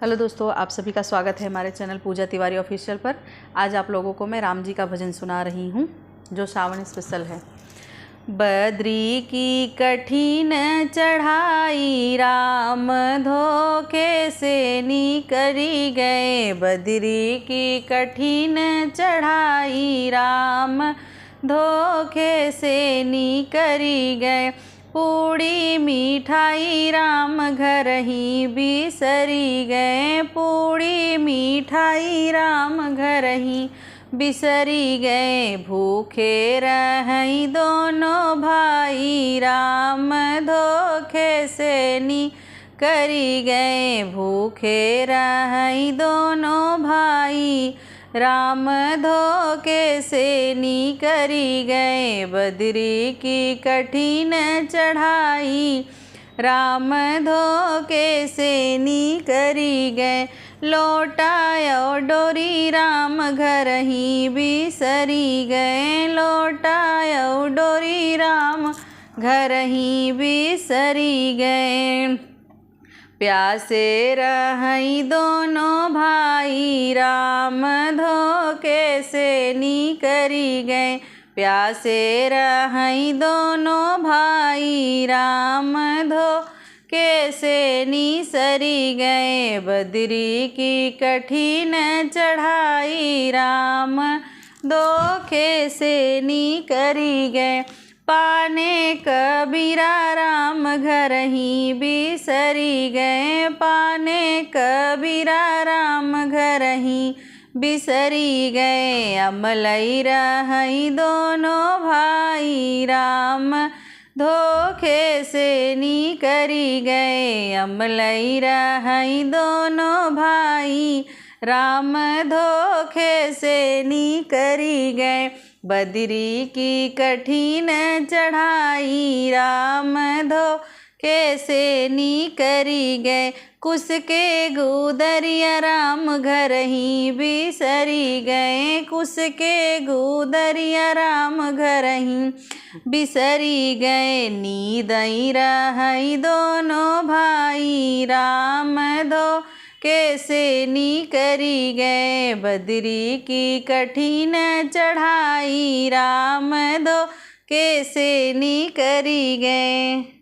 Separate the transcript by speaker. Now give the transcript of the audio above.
Speaker 1: Hello दोस्तों, आप सभी का स्वागत है हमारे चैनल पूजा तिवारी ऑफिशियल पर। आज आप लोगों को मैं राम जी का भजन सुना रही हूँ जो श्रावण स्पेशल है। बद्री की कठिन चढ़ाई राम धोखे से निकरी गए। बद्री की कठिन चढ़ाई राम धोखे से निकरी गए। पूड़ी मिठाई राम घर ही बिसरी गए। पूड़ी मिठाई राम घर ही बिसरी गए। भूखे रहीं दोनों भाई राम धोखे से निकरी गए। भूखे रहीं दोनों भाई राम धोखे से निकरी गए। बद्री की कठिन चढ़ाई राम धोखे से निकरी गए। लौटायो डोरी राम घर ही बिसरी गए। लौटायो डोरी राम घर ही बिसरी गए। प्यासे रहीं दोनों भाई राम धोखे से निकरी गए। प्यासे रहीं दोनों भाई राम धोखे से निसरी गए। बद्री की कठिन चढ़ाई राम धोखे से निकरी गए। पाने कबीरा राम घर ही बिसरी गए। पाने कबीरा राम घर ही बिसरी गए। अमलई रहीं दोनों भाई राम धोखे से निकरी गए। अमलई रहीं दोनों भाई राम धोखे से निकरी गए। बद्री की कठिन चढ़ाई राम धोखे से निकरी गए। कुश के गुदरिया राम घर ही बिसरी गए। कुश के गुदरिया राम घर ही बिसरी गए। नीदई रहीं दोनों भाई राम धोखे से निकरी गए। बद्री की कठिन चढ़ाई राम धोखे से निकरी गए।